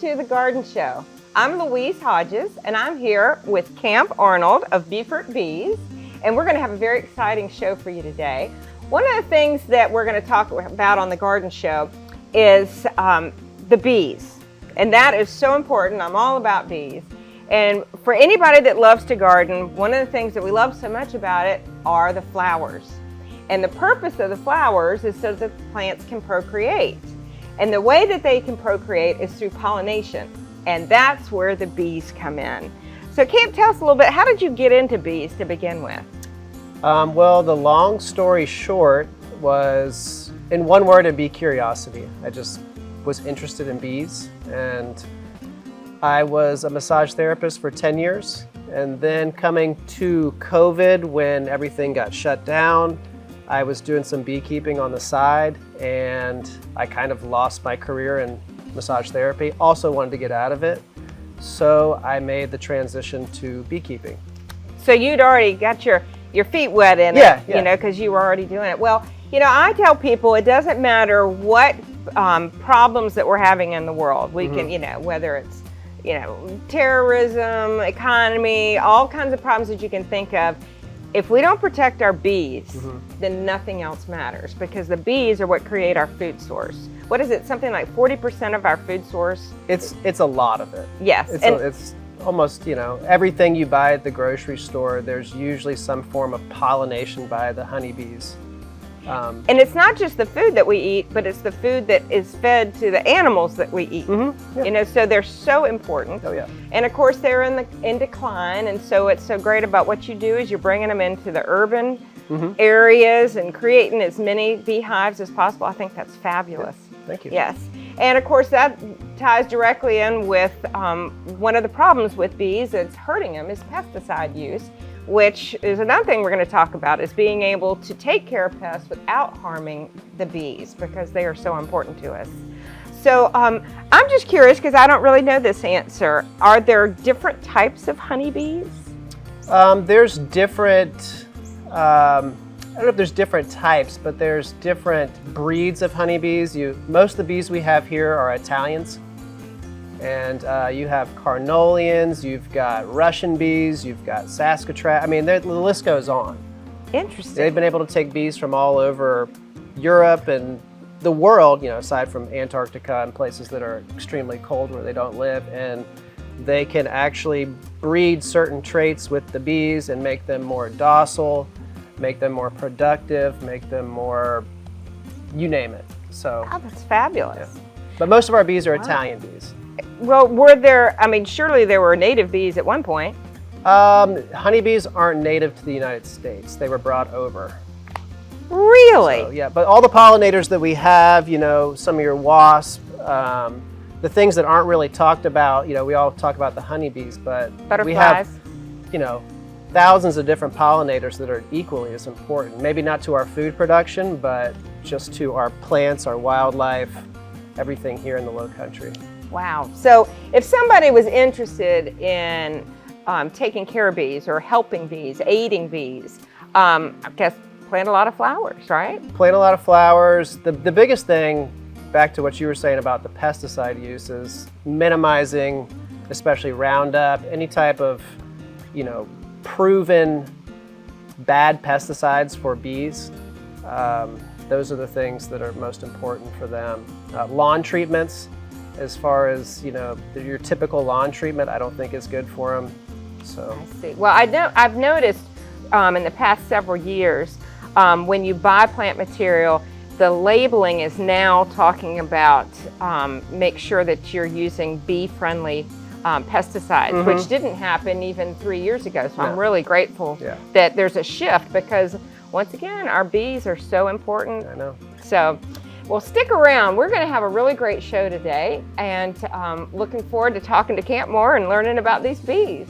to the Garden Show. I'm Louise Hodges, and I'm here with Camp Arnold of Beaufort Bees, and we're going to have a very exciting show for you today. One of the things that we're going to talk about on the Garden Show is the bees, and that is so important. I'm all about bees. And for anybody that loves to garden, one of the things that we love so much about it are the flowers. And the purpose of the flowers is so that the plants can procreate. And the way that they can procreate is through pollination. And that's where the bees come in. So Camp, tell us a little bit, how did you get into bees to begin with? Well, the long story short was, in one word, it'd be curiosity. I just was interested in bees, and I was a massage therapist for 10 years. And then coming to COVID, when everything got shut down, I was doing some beekeeping on the side, and I kind of lost my career in massage therapy. Also wanted to get out of it, so I made the transition to beekeeping. So you'd already got your feet wet in it, you know, because you were already doing it. Well, you know, I tell people it doesn't matter what problems that we're having in the world. We can, you know, whether it's, you know, terrorism, economy, all kinds of problems that you can think of. If we don't protect our bees, then nothing else matters, because the bees are what create our food source. What is it, something like 40% of our food source? It's a lot of it. Yes. It's almost, you know, everything you buy at the grocery store, there's usually some form of pollination by the honeybees. And it's not just the food that we eat, but it's the food that is fed to the animals that we eat. You know, so they're so important. Oh yeah. And of course they're in decline, and so it's so great about what you do is you're bringing them into the urban areas and creating as many beehives as possible. I think that's fabulous. Thank you. Yes. And of course that ties directly in with one of the problems with bees that's hurting them is pesticide use, which is another thing we're going to talk about, is being able to take care of pests without harming the bees, because they are so important to us. So I'm just curious, because I don't really know this answer. Are there different types of honeybees? There's different, I don't know if there's different types, but there's different breeds of honeybees. Most of the bees we have here are Italians. And you have Carnolians, you've got Russian bees, you've got Saskatchewan. I mean, the list goes on. Interesting. They've been able to take bees from all over Europe and the world, you know, aside from Antarctica and places that are extremely cold where they don't live, and they can actually breed certain traits with the bees and make them more docile, make them more productive, make them more, you name it. So. Oh, that's fabulous. Yeah. But most of our bees are Italian bees. Well, were there, I mean, surely there were native bees at one point. Honeybees aren't native to the United States. They were brought over. Really? So, yeah, but all the pollinators that we have, you know, some of your wasps, the things that aren't really talked about, you know, we all talk about the honeybees, but we have, you know, thousands of different pollinators that are equally as important. Maybe not to our food production, but just to our plants, our wildlife, everything here in the Lowcountry. Wow. So if somebody was interested in taking care of bees or helping bees, aiding bees, I guess plant a lot of flowers, right? Plant a lot of flowers. The biggest thing, back to what you were saying about the pesticide use, is minimizing, especially Roundup, any type of, you know, proven bad pesticides for bees. Those are the things that are most important for them. Lawn treatments, as far as, you know, your typical lawn treatment, I don't think is good for them. So. I see. Well, I've noticed in the past several years, when you buy plant material, the labeling is now talking about make sure that you're using bee-friendly pesticides, which didn't happen even 3 years ago. So I'm really grateful that there's a shift, because once again, our bees are so important. I know. So, well, stick around. We're going to have a really great show today, and looking forward to talking to Camp more and learning about these bees.